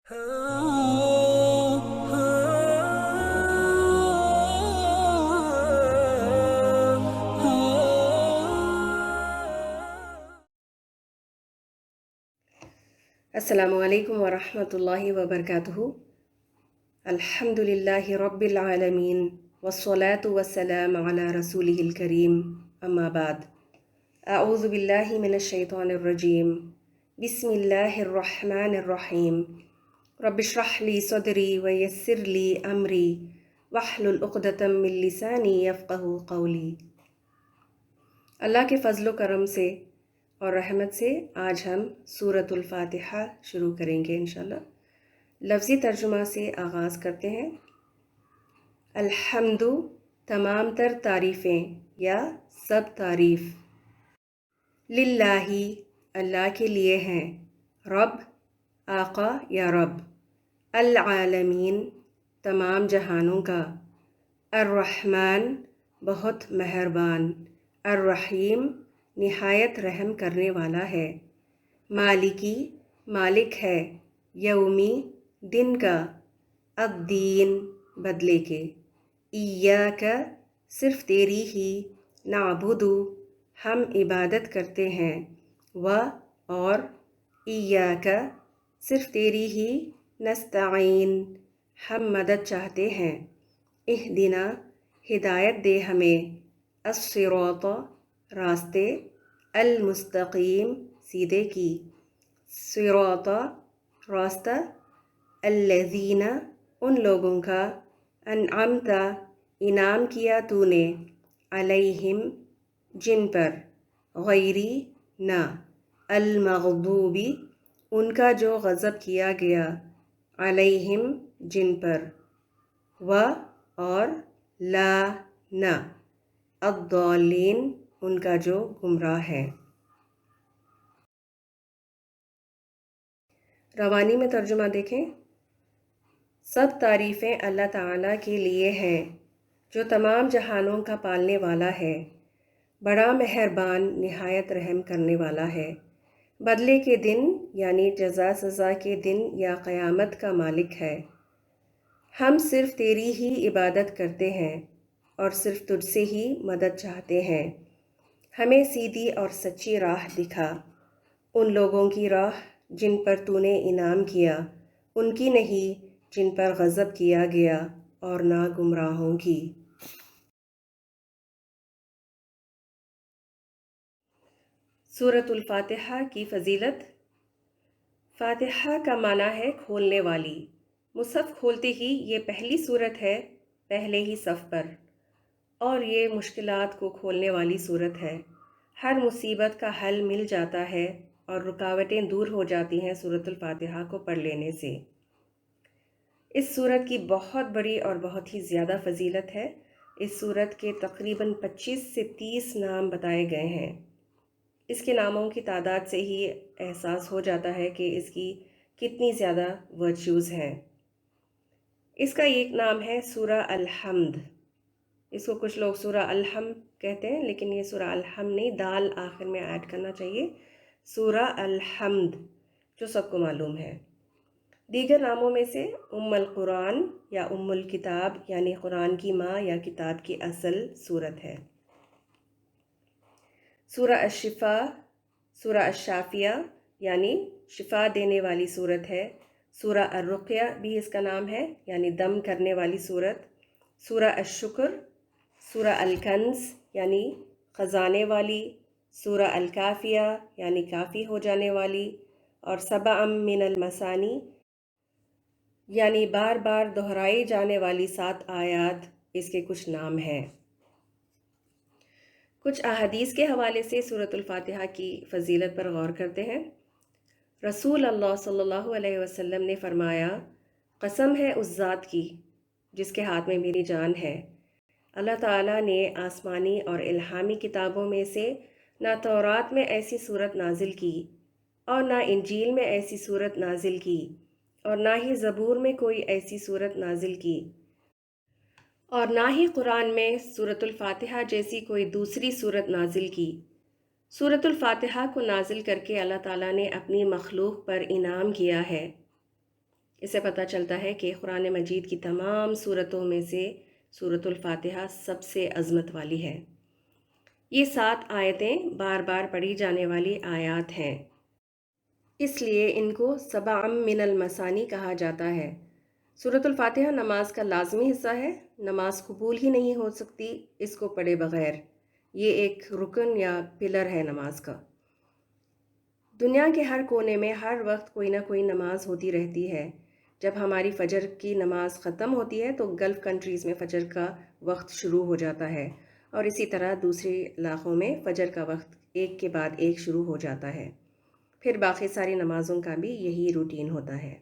السلام علیکم ورحمۃ اللہ وبرکاتہ۔ الحمد للہ رب العالمین والصلاة والسلام علی رسولہ الکریم، اما بعد۔ اعوذ باللہ من الشیطان الرجیم، بسم اللہ الرحمن الرحیم۔ رب اشرح لی صدری ویسر لی امری واحلل عقدۃ من لسانی یفقہوا قولی۔ اللہ کے فضل و کرم سے اور رحمت سے آج ہم سورۃ الفاتحہ شروع کریں گے انشاءاللہ۔ لفظی ترجمہ سے آغاز کرتے ہیں۔ الحمد، تمام تر تعریفیں یا سب تعریف، للہ، اللہ کے لیے ہیں، رب، آقا یا رب، العالمین، تمام جہانوں کا، الرحمن، بہت مہربان، الرحیم، نہایت رحم کرنے والا ہے، مالکی، مالک ہے، یومی، دن کا، الدین، بدلے کے، ایاک، صرف تیری ہی، نعبدو، ہم عبادت کرتے ہیں، اور ایاک، صرف تیری ہی، نستعین، ہم مدد چاہتے ہیں، اہدنا، ہدایت دے ہمیں، الصراط، راستے، المستقیم، سیدھے کی، صراط، راستہ، الذین، ان لوگوں کا، انعمت، انعام کیا تو نے، علیہم، جن پر، غیری، نہ، المغضوب، ان کا جو غضب کیا گیا، علیہم، جن پر، اور لا، نہ، الضالین، ان کا جو گمراہ ہے۔ روانی میں ترجمہ دیکھیں۔ سب تعریفیں اللہ تعالیٰ کے لیے ہیں جو تمام جہانوں کا پالنے والا ہے، بڑا مہربان، نہایت رحم کرنے والا ہے، بدلے کے دن یعنی جزا سزا کے دن یا قیامت کا مالک ہے۔ ہم صرف تیری ہی عبادت کرتے ہیں اور صرف تجھ سے ہی مدد چاہتے ہیں، ہمیں سیدھی اور سچی راہ دکھا، ان لوگوں کی راہ جن پر تو نے انعام کیا، ان کی نہیں جن پر غضب کیا گیا، اور نہ گمراہوں کی۔ سورۃ الفاتحہ کی فضیلت۔ فاتحہ کا معنی ہے کھولنے والی۔ مصحف کھولتے ہی یہ پہلی سورت ہے پہلے ہی صف پر، اور یہ مشکلات کو کھولنے والی سورت ہے۔ ہر مصیبت کا حل مل جاتا ہے اور رکاوٹیں دور ہو جاتی ہیں سورۃ الفاتحہ کو پڑھ لینے سے۔ اس سورت کی بہت بڑی اور بہت ہی زیادہ فضیلت ہے۔ اس سورت کے تقریباً 25 سے 30 نام بتائے گئے ہیں۔ اس کے ناموں کی تعداد سے ہی احساس ہو جاتا ہے کہ اس کی کتنی زیادہ ورچوز ہیں۔ اس کا ایک نام ہے سورہ الحمد۔ اس کو کچھ لوگ سورہ الحم کہتے ہیں، لیکن یہ سورہ الحم نہیں، دال آخر میں ایڈ کرنا چاہیے، سورہ الحمد، جو سب کو معلوم ہے۔ دیگر ناموں میں سے ام القرآن یا ام الکتاب یعنی قرآن کی ماں یا کتاب کی اصل صورت ہے۔ سورہ الشفا، سورہ الشافیہ یعنی شفا دینے والی صورت ہے۔ سورہ الرقیہ بھی اس کا نام ہے، یعنی دم کرنے والی صورت۔ سورہ الشکر، سورہ الکنز یعنی خزانے والی، سورہ الکافیہ یعنی کافی ہو جانے والی، اور سبع من المثانی یعنی بار بار دہرائی جانے والی 7 آیات اس کے کچھ نام ہیں۔ کچھ احادیث کے حوالے سے سورۃ الفاتحہ کی فضیلت پر غور کرتے ہیں۔ رسول اللہ صلی اللہ علیہ وسلم نے فرمایا، قسم ہے اس ذات کی جس کے ہاتھ میں میری جان ہے، اللہ تعالیٰ نے آسمانی اور الہامی کتابوں میں سے نہ تورات میں ایسی صورت نازل کی اور نہ انجیل میں ایسی صورت نازل کی اور نہ ہی زبور میں کوئی ایسی صورت نازل کی، اور نہ ہی قرآن میں سورۃ الفاتحہ جیسی کوئی دوسری صورت نازل کی۔ سورۃ الفاتحہ کو نازل کر کے اللہ تعالیٰ نے اپنی مخلوق پر انعام کیا ہے۔ اس سے پتہ چلتا ہے کہ قرآن مجید کی تمام صورتوں میں سے سورۃ الفاتحہ سب سے عظمت والی ہے۔ یہ 7 آیتیں بار بار پڑھی جانے والی آیات ہیں، اس لیے ان کو سبع من المثانی کہا جاتا ہے۔ سورۃ الفاتحہ نماز کا لازمی حصہ ہے، نماز قبول ہی نہیں ہو سکتی اس کو پڑھے بغیر۔ یہ ایک رکن یا پلر ہے نماز کا۔ دنیا کے ہر کونے میں ہر وقت کوئی نہ کوئی نماز ہوتی رہتی ہے۔ جب ہماری فجر کی نماز ختم ہوتی ہے تو گلف کنٹریز میں فجر کا وقت شروع ہو جاتا ہے، اور اسی طرح دوسرے علاقوں میں فجر کا وقت ایک کے بعد ایک شروع ہو جاتا ہے۔ پھر باقی ساری نمازوں کا بھی یہی روٹین ہوتا ہے،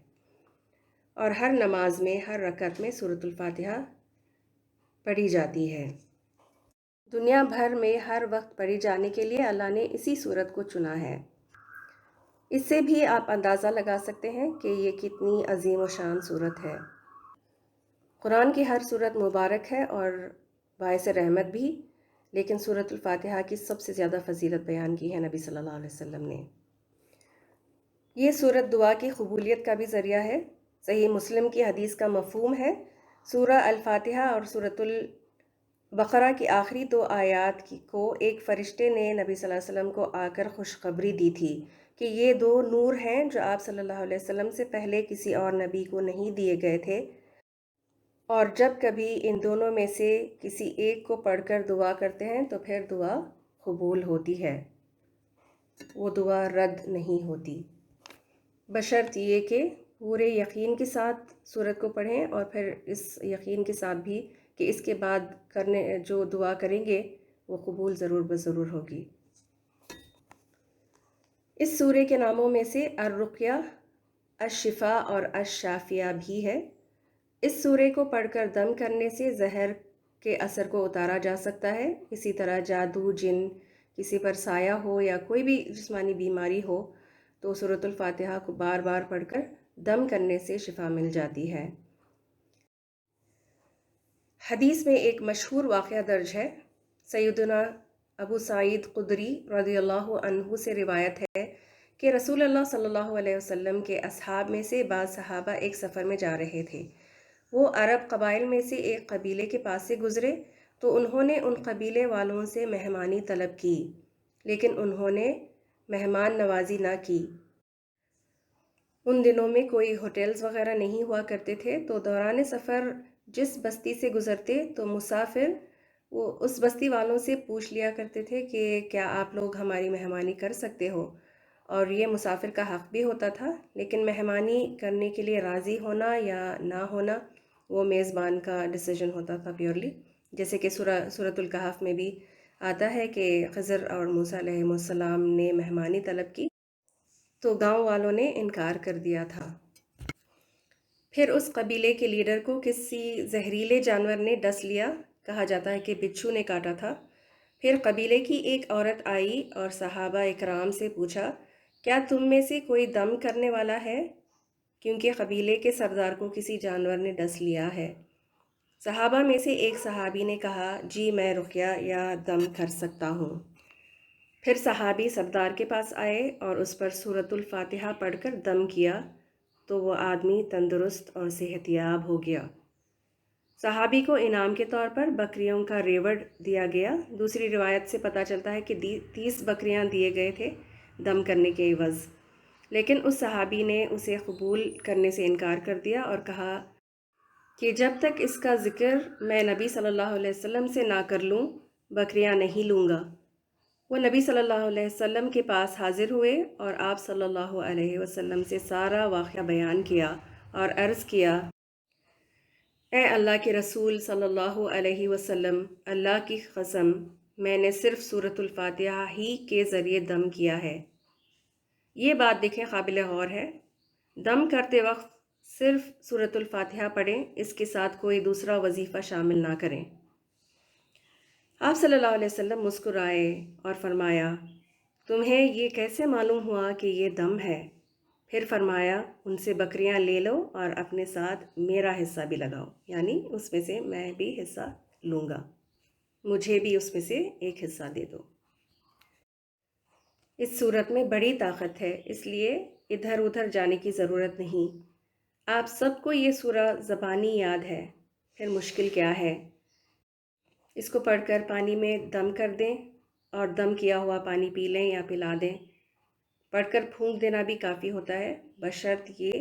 اور ہر نماز میں ہر رکعت میں سورۃ الفاتحہ پڑھی جاتی ہے۔ دنیا بھر میں ہر وقت پڑھی جانے کے لیے اللہ نے اسی سورت کو چنا ہے۔ اس سے بھی آپ اندازہ لگا سکتے ہیں کہ یہ کتنی عظیم و شان سورت ہے۔ قرآن کی ہر سورت مبارک ہے اور باعث رحمت بھی، لیکن سورۃ الفاتحہ کی سب سے زیادہ فضیلت بیان کی ہے نبی صلی اللہ علیہ وسلم نے۔ یہ سورت دعا کی قبولیت کا بھی ذریعہ ہے۔ صحیح مسلم کی حدیث کا مفہوم ہے، سورہ الفاتحہ اور سورۃ البقرہ کی آخری 2 آیات کو ایک فرشتے نے نبی صلی اللہ علیہ وسلم کو آ کر خوشخبری دی تھی کہ یہ 2 نور ہیں جو آپ صلی اللہ علیہ وسلم سے پہلے کسی اور نبی کو نہیں دیے گئے تھے، اور جب کبھی ان دونوں میں سے کسی ایک کو پڑھ کر دعا کرتے ہیں تو پھر دعا قبول ہوتی ہے، وہ دعا رد نہیں ہوتی، بشرط یہ کہ پورے یقین کے ساتھ سورت کو پڑھیں، اور پھر اس یقین کے ساتھ بھی کہ اس کے بعد جو دعا کریں گے وہ قبول ضرور بضرور ہوگی۔ اس سورے کے ناموں میں سے الرقیہ، الشفا اور الشافیہ بھی ہے۔ اس سورے کو پڑھ کر دم کرنے سے زہر کے اثر کو اتارا جا سکتا ہے۔ اسی طرح جادو، جن، کسی پر سایہ ہو یا کوئی بھی جسمانی بیماری ہو تو سورۃ الفاتحہ کو بار بار پڑھ کر دم کرنے سے شفا مل جاتی ہے۔ حدیث میں ایک مشہور واقعہ درج ہے۔ سیدنا ابو سعید خدری رضی اللہ عنہ سے روایت ہے کہ رسول اللہ صلی اللہ علیہ وسلم کے اصحاب میں سے بعض صحابہ ایک سفر میں جا رہے تھے۔ وہ عرب قبائل میں سے ایک قبیلے کے پاس سے گزرے تو انہوں نے ان قبیلے والوں سے مہمانی طلب کی، لیکن انہوں نے مہمان نوازی نہ کی۔ ان دنوں میں کوئی ہوٹلز وغیرہ نہیں ہوا کرتے تھے، تو دوران سفر جس بستی سے گزرتے تو مسافر وہ اس بستی والوں سے پوچھ لیا کرتے تھے کہ کیا آپ لوگ ہماری مہمانی کر سکتے ہو، اور یہ مسافر کا حق بھی ہوتا تھا، لیکن مہمانی کرنے کے لیے راضی ہونا یا نہ ہونا وہ میزبان کا ڈیسیجن ہوتا تھا پیورلی، جیسے کہ سورۃ الکہف میں بھی آتا ہے کہ خضر اور موسیٰ علیہ السلام نے مہمانی طلب کی تو گاؤں والوں نے انکار کر دیا تھا۔ پھر اس قبیلے کے لیڈر کو کسی زہریلے جانور نے ڈس لیا، کہا جاتا ہے کہ بچھو نے کاٹا تھا۔ پھر قبیلے کی ایک عورت آئی اور صحابہ اکرام سے پوچھا، کیا تم میں سے کوئی دم کرنے والا ہے؟ کیونکہ قبیلے کے سردار کو کسی جانور نے ڈس لیا ہے۔ صحابہ میں سے ایک صحابی نے کہا، جی میں رقیہ یا دم کر سکتا ہوں۔ پھر صحابی سردار کے پاس آئے اور اس پر سورۃ الفاتحہ پڑھ کر دم کیا تو وہ آدمی تندرست اور صحت یاب ہو گیا۔ صحابی کو انعام کے طور پر بکریوں کا ریوڑ دیا گیا۔ دوسری روایت سے پتہ چلتا ہے کہ 30 بکریاں دیے گئے تھے دم کرنے کے عوض، لیکن اس صحابی نے اسے قبول کرنے سے انکار کر دیا اور کہا کہ جب تک اس کا ذکر میں نبی صلی اللہ علیہ وسلم سے نہ کر لوں بکریاں نہیں لوں گا۔ وہ نبی صلی اللہ علیہ وسلم کے پاس حاضر ہوئے اور آپ صلی اللہ علیہ وسلم سے سارا واقعہ بیان کیا اور عرض کیا، اے اللہ کے رسول صلی اللہ علیہ وسلم، اللہ کی قسم میں نے صرف سورۃ الفاتحہ ہی کے ذریعے دم کیا ہے۔ یہ بات دیکھیں قابل غور ہے۔ دم کرتے وقت صرف سورۃ الفاتحہ پڑھیں، اس کے ساتھ کوئی دوسرا وظیفہ شامل نہ کریں۔ آپ صلی اللہ علیہ وسلم مسکرائے اور فرمایا، تمہیں یہ کیسے معلوم ہوا کہ یہ دم ہے؟ پھر فرمایا، ان سے بکریاں لے لو اور اپنے ساتھ میرا حصہ بھی لگاؤ، یعنی اس میں سے میں بھی حصہ لوں گا، مجھے بھی اس میں سے ایک حصہ دے دو۔ اس صورت میں بڑی طاقت ہے، اس لیے ادھر ادھر جانے کی ضرورت نہیں۔ آپ سب کو یہ سورہ زبانی یاد ہے، پھر مشکل کیا ہے؟ اس کو پڑھ کر پانی میں دم کر دیں اور دم کیا ہوا پانی پی لیں یا پلا دیں۔ پڑھ کر پھونک دینا بھی کافی ہوتا ہے، بشرط یہ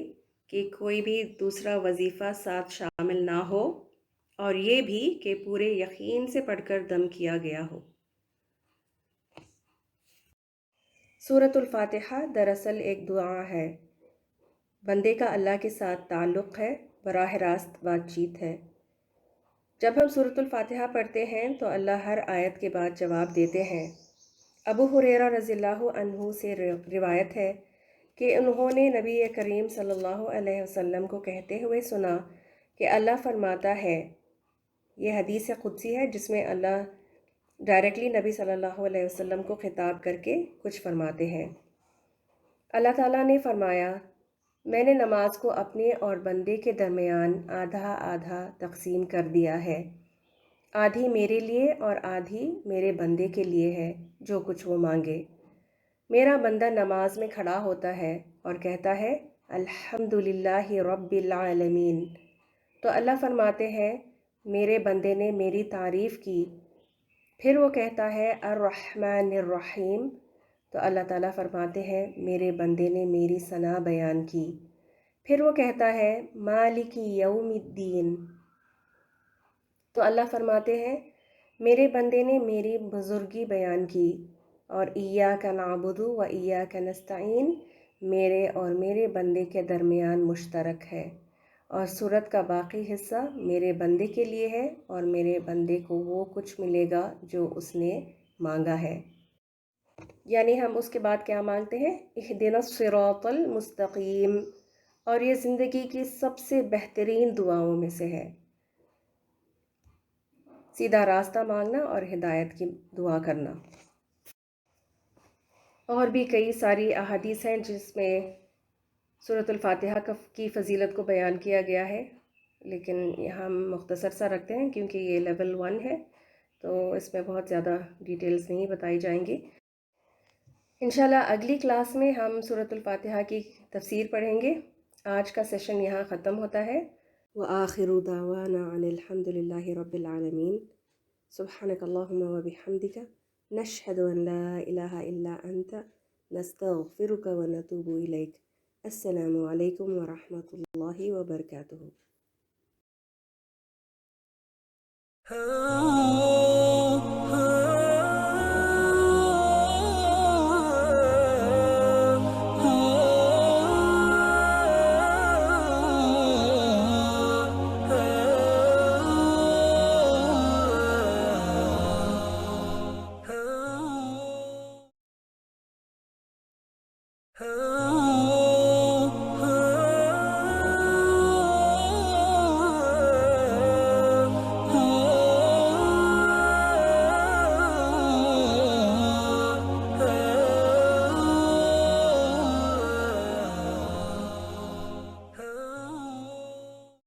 کہ کوئی بھی دوسرا وظیفہ ساتھ شامل نہ ہو، اور یہ بھی کہ پورے یقین سے پڑھ کر دم کیا گیا ہو۔ سورۃ الفاتحہ دراصل ایک دعا ہے، بندے کا اللہ کے ساتھ تعلق ہے، براہ راست بات چیت ہے۔ جب ہم سورۃ الفاتحہ پڑھتے ہیں تو اللہ ہر آیت کے بعد جواب دیتے ہیں۔ ابو ہریرہ رضی اللہ عنہ سے روایت ہے کہ انہوں نے نبی کریم صلی اللہ علیہ وسلم کو کہتے ہوئے سنا کہ اللہ فرماتا ہے، یہ حدیث قدسی ہے جس میں اللہ ڈائریکٹلی نبی صلی اللہ علیہ وسلم کو خطاب کر کے کچھ فرماتے ہیں۔ اللہ تعالیٰ نے فرمایا، میں نے نماز کو اپنے اور بندے کے درمیان آدھا آدھا تقسیم کر دیا ہے، آدھی میرے لیے اور آدھی میرے بندے کے لیے ہے، جو کچھ وہ مانگے۔ میرا بندہ نماز میں کھڑا ہوتا ہے اور کہتا ہے الحمدللہ رب العالمین، تو اللہ فرماتے ہیں میرے بندے نے میری تعریف کی۔ پھر وہ کہتا ہے الرحمن الرحیم، تو اللہ تعالیٰ فرماتے ہیں میرے بندے نے میری ثنا بیان کی۔ پھر وہ کہتا ہے مالک یوم الدین، تو اللہ فرماتے ہیں میرے بندے نے میری بزرگی بیان کی۔ اور ایاک نعبد و ایاک نستعین میرے اور میرے بندے کے درمیان مشترک ہے، اور سورت کا باقی حصہ میرے بندے کے لیے ہے، اور میرے بندے کو وہ کچھ ملے گا جو اس نے مانگا ہے۔ یعنی ہم اس کے بعد کیا مانگتے ہیں؟ اہدنا الصراط المستقیم، اور یہ زندگی کی سب سے بہترین دعاؤں میں سے ہے، سیدھا راستہ مانگنا اور ہدایت کی دعا کرنا۔ اور بھی کئی ساری احادیث ہیں جس میں سورۃ الفاتحہ کی فضیلت کو بیان کیا گیا ہے، لیکن یہاں ہم مختصر سا رکھتے ہیں کیونکہ یہ لیول 1 ہے، تو اس میں بہت زیادہ ڈیٹیلز نہیں بتائی جائیں گی۔ انشاءاللہ اگلی کلاس میں ہم سورۃ الفاتحہ کی تفسیر پڑھیں گے۔ آج کا سیشن یہاں ختم ہوتا ہے۔ وآخر دعوانا عن الحمد للہ رب العالمین، سبحانک اللہم وبحمدک، نشہد ان لا الہ الا انت، نستغفرک ونتوب الیک۔ السلام علیکم ورحمۃ اللہ وبرکاتہ۔